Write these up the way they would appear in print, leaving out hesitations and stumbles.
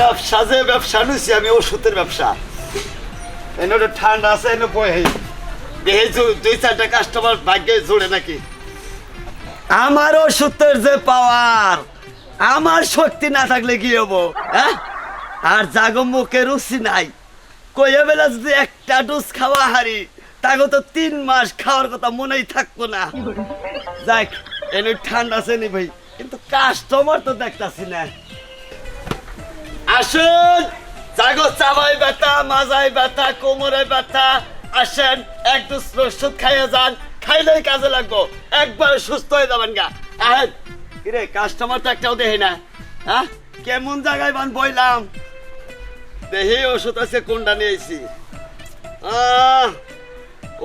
ব্যবসা যে ব্যবসা নিছি আমি ওষুধের ব্যবসা এনে ঠান্ডা আছে এনে বহে দেহে দুই চারটা কাস্টমার ভাগ্যে জোড়ে নাকি আমার ওষুধের যে পাওয়ার আমার শক্তি না থাকলে কি হবো হ্যাঁ আর জাগো মুখে রুচি নাই কইয়া বেলা যদি একটা ডোজ খাওয়া হারি তাকে তো 3 মাস খাওয়ার কথা মনেই থাকবো না যাক এনে ঠান্ডা আছে নি ভাই কিন্তু কাস্টমার তো দেখতাছি না আসুন জাগো চাবাই ব্যথা মাজাই ব্যথা কোমরে ব্যথা আসেন এক ডোজ ওষুধ খাইয়া যান খাইলেই কাজে লাগবো একবার সুস্থ হয়ে যাবেন গা আহেন কিরে কাস্টমার তো একটাও দেখি না হ্যাঁ কেমন জায়গায় বান বইলাম দেহি ওষুধ আছে কোনটা নিয়েছি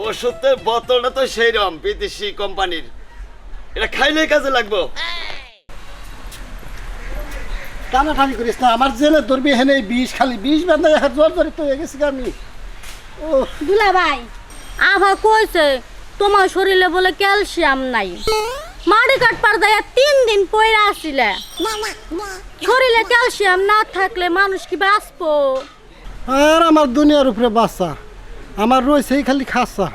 ওষুধের বোতলটা তো সেইরকম বিদেশি কোম্পানির এটা খাইলেই কাজে লাগবো টানাটানি করিস না আমার জেলে ধরবি হেনে বিষ খালি বিষ বেঁধে জ্বর ধরে তো হয়ে গেছি আমি ও দুলা ভাই আবার কইছে তোমার শরীরে বলে ক্যালসিয়াম নাই মাড়ি কাটপার দেয়া 3 দিন পয়রা আসিলে শরীরে ক্যালসিয়াম না থাকলে মানুষ কি বাঁচবো আর আমার দুনিয়ার উপরে বাচ্চা আমার রয়েছে এই খালি খাসা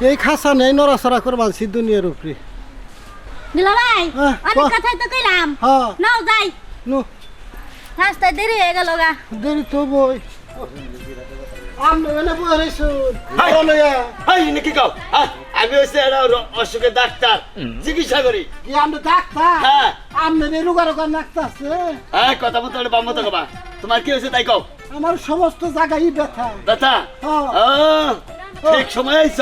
এই খাসা নেই নড়াচড়া করবানছি দুনিয়ার উপরে দুলা ভাই হ্যাঁ, অনেক বাহ। কথাই তো কইলাম হ্যাঁ। নাও যাই নো রাস্তায় দেরি হয়ে গেল গা দেরি তো বই আমি এনে বই রইছো হাই। বলো হাই নাকি কাও আমি হচ্ছে একটা অসুখের ডাক্তার চিকিৎসা করি কি আমরা ডাক্তার হ্যাঁ আমি রোগা রোগা নাকতাছে হ্যাঁ কথা মতো বাম মতো কবা তোমার কি হয়েছে তাই কও আমার সমস্ত জায়গায় ব্যথা ব্যথা হ্যাঁ। ঠিক সময় আইছ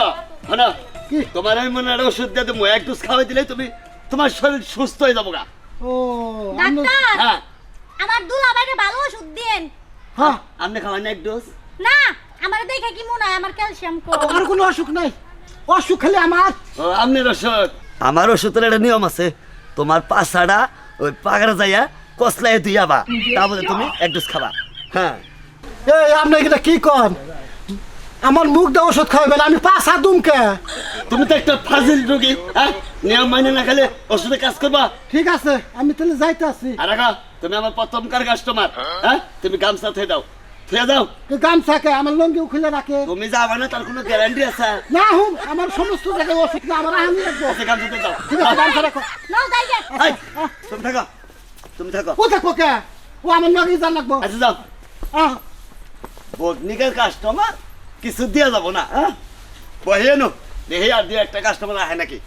হনা কি? তোমার ওই মনে একটা ওষুধ দিয়ে দেবো এক ডোজ খাওয়াই দিলে তুমি তোমার শরীর সুস্থ হয়ে যাবো গা ও আমি ডাক্তার হ্যাঁ আমার দুলা ভাইকে ভালো ওষুধ দেন হ্যাঁ আপনি খাওয়াই না এক ডোজ না আমার দেখে কি মনে হয় আমার ক্যালসিয়াম কম আর কোনো অসুখ নাই অসুখ খালি আমার ও আপনার ওষুধ আমার ওষুধের একটা নিয়ম আছে তোমার পাছাটা ওই পাগড়া যাইয়া কসলাই দুই আবা তা বলে তুমি এক ডোজ খাবা হ্যাঁ এই আপনি এটা কি কন আমার মুখ দিয়ে ওষুধ খাওয়াবেন আমি পাশা দুমকে তুমি তো একটা ফাজিল রোগী হ্যাঁ নিয়ম মাইনে না খেলে ওষুধে কাজ করবা ঠিক আছে আমি তাহলে যাইতে আছি আর রাখা তুমি আমার প্রথমকার কাস্টমার হ্যাঁ তুমি গামছা থুয়ে দাও থুয়ে দাও গামছাকে আমার লঙ্গিও খুলে রাখে তুমি যাবা না তার কোনো গ্যারান্টি আছে না হুম আমার সমস্ত জায়গায় ওষুধ না আমার আনি রাখবো আচ্ছা গামছা দিয়ে দাও ঠিক আছে গামছা রাখো নাও যাই গে এই, তুমি থাকো তুমি থাকো ও থাকবো কে ও আমার লঙ্গি জান লাগবো আচ্ছা যাও আহ, বদনিকের কাস্টমার কিছু দিয়া যাব না হ্যাঁ বহিয়ে নো দেখি আর দিয়ে একটা কাস্টমার আহে নাকি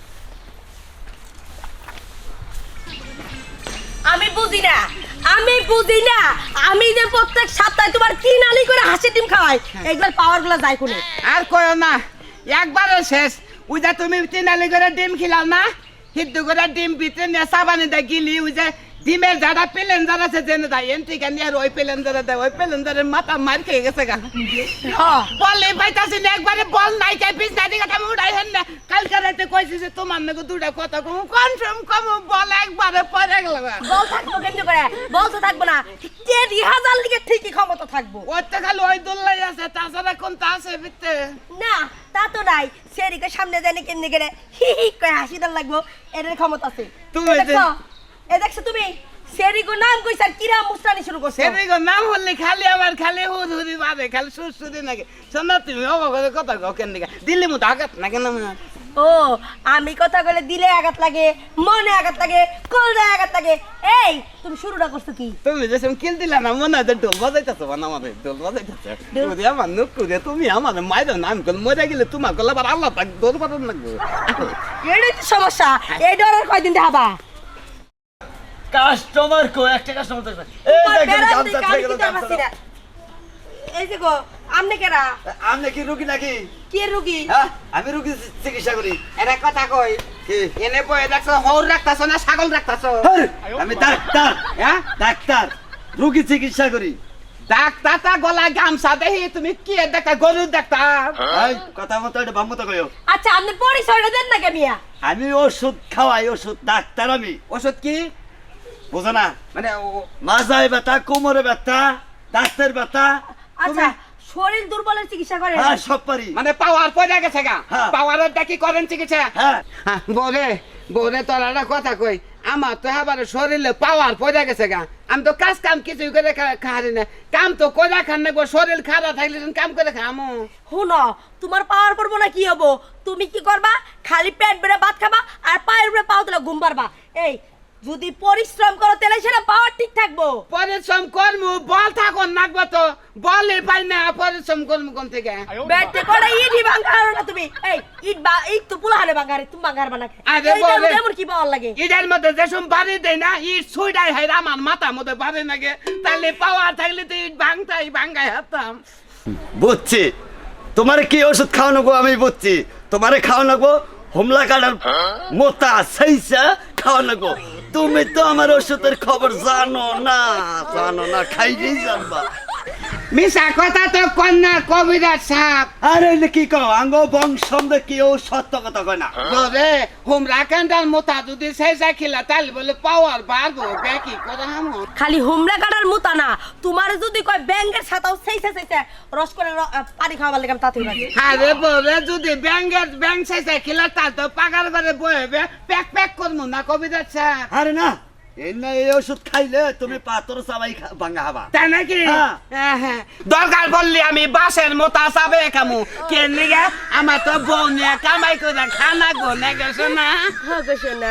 আমি বুঝি না আমি যে প্রত্যেক সপ্তাহে তোমার কি নালি করে হাসি ডিম খাওয়াই এগুলোর পাওয়ার গুলো যায় কোনে আর কয়ো না একবারে শেষ ওই যে তুমি তিনালি করে ডিম খিলাও না সিদ্ধ করে ডিম ভিতরে নিয়ে সাবানে দেয় গিলি ওই যে ডিমের যারা প্লেঞ্জার আছে জেনে দেয় এনটি কেন আর ওই প্লেঞ্জারে দেয় ওই প্লেঞ্জারের মাথা মার খেয়ে গেছে গা বলে পাইতাছি না একবারে বল নাই কে পিস নাই দিকে আমি উড়াই হেন না কালকে রাতে কইছি যে তোমার নাকি দুটা কথা কম কনফার্ম কম বল একবারে পড়ে গেল বল থাকবো কিন্তু করে বল তো থাকবো না টেরি হাজার লিগে ঠিকই ক্ষমতা থাকবো ওর তো খালি ওই দোল্লাই আছে তাছাড়া কোনটা আছে ভিতরে না তা তো নাই সেদিকে সামনে জানি কেমনি করে হি হি করে হাসি দাল লাগবো এর ক্ষমতা আছে তুমি এই যে- দেখছো? এই দেখছো তুমি সেরিগো নাম কইছ আর কিরা মুস্তানি শুরু করছো সেদিকে নাম হলে খালি আমার খালি হুদহুদি বাদে খালি সুরসুদি নাকি শোনা তুমি অবাক কথা কও কেন দিকে দিল্লি মতো আঘাত না কেন আমার ও আমি কথা বলে দিলে আঘাত লাগে মনে আঘাত লাগে কলজায় আঘাত লাগে এই তুমি শুরুটা করছো কি তুমি যে কিল দিলা না মনে হয় ঢোল বাজাইতেছো না আমাদের ঢোল বাজাইতেছো তুমি আমার নুক করে তুমি আমার মায়ের নাম করলে মরে গেলে তোমার করলে আবার আল্লাহ তাক দোল পাঠান লাগবে এটাই তো সমস্যা এই ডরার কয়দিন দেখাবা কাস্টমার কো একটা কাস্টমার দেখবে এই তোমার দেখেন বেড়াতে গামছা কাজ থেকে গেল দিতে পারছি না। এই যে গো আমনে কেরা আপনি কি রুগী নাকি কে রুগী হ্যাঁ আমি রুগী চিকিৎসা করি এরা কথা কই কি এনে বয়ে দেখছো হৌর রাখতাছো না ছাগল রাখতাছো হেই, আমি ডাক্তার হ্যাঁ ডাক্তার রুগী চিকিৎসা করি ডাক্তারটা গলা গামছা দেখি তুমি কি ডাক্তার গরুর ডাক্তার এই কথা মতো এটা বাম মতো কইও আচ্ছা আপনি পরিচয়টা দেন না কেমিয়া আমি ওষুধ খাওয়াই ওষুধ ডাক্তার আমি ওষুধ কি বুঝো না মানে মাজায় ব্যথা কোমরে ব্যথা দাঁতের ব্যথা আচ্ছা শরীর দুর্বলের চিকিৎসা করে হ্যাঁ সব পারি মানে পাওয়ার পড়ে গেছে গা হ্যাঁ। পাওয়ারের ডাকি করেন চিকিৎসা হ্যাঁ বৌরে তোর একটা কথা কই আমার তো আবার শরীরে পাওয়ার পড়ে গেছে গা আমি তো কাজ কাম কিছুই করে খাহারি না কাম তো করে খান না গো শরীর খারাপ থাকলে কাম করে খামো শুনো তোমার পাওয়ার পড়বো না কি হবো তুমি কি করবা খালি পেট বেড়ে ভাত খাবা আর পায়ের উপরে পাও দিলে ঘুম পারবা এই যদি পরিশ্রম করো তাহলে সেটা পাওয়ার ঠিক থাকবো পরিশ্রম করমু বল থাকুন নাকবো তো বলে পাই না পরিশ্রম করমু কোন থেকে বেটে করে ইটই ভাঙারো না তুমি এই ইট তো পুলাহানে ভাঙারে তুমি ভাঙার বানা আরে বলে এমন কি পাওয়ার লাগে ইটার মধ্যে যেসব বাড়ি দেয় না ইট ছুইডাই হয় আমার মাথার মধ্যে বাড়ি নাগে তাহলে পাওয়ার থাকলে তো ইট ভাঙাই হাতাম বুঝছি তোমারে কি ওষুধ খাওয়ানো গো আমি বুঝছি তোমারে খাওয়ানো গো হোমলা কাটার মোতা সেইসা খাওয়ানো গো তুমি তো আমার ওষুধের খবর জানো না খাইলেই জানবা মিশা কথা তো কন্যা কবিরাজ সাপ আরে এলে কি কও আঙ্গ বংশ কেউ সত্য কথা কয় না রে হোমরা কান্ডার মোতা যদি সেইসা খিলা তাহলে বলে পাওয়ার বাড়বো কি করে হামো খালি হুমড়া কাটার মুতা না তোমার যদি কয় ব্যাঙ্গের ছাতাও সেইছে রস করে পানি খাওয়াবার লাগে আমি তাতেই রাখি আরে বলে যদি ব্যাং সেইসা খিলা তাহলে তো পাগার ঘরে বইবে প্যাক করবো না কবিরাজ সাপ আরে না এই ওষুধ খাইলে তুমি পাথর সবাই ভাঙা হবা তাই নাকি হ্যাঁ। দরকার বললি আমি বাসের মোতা চাবে খামু কেন নিগে আমার তো বউ নিয়ে কামাই করে খানা গনে গেছো না হ্যাঁ না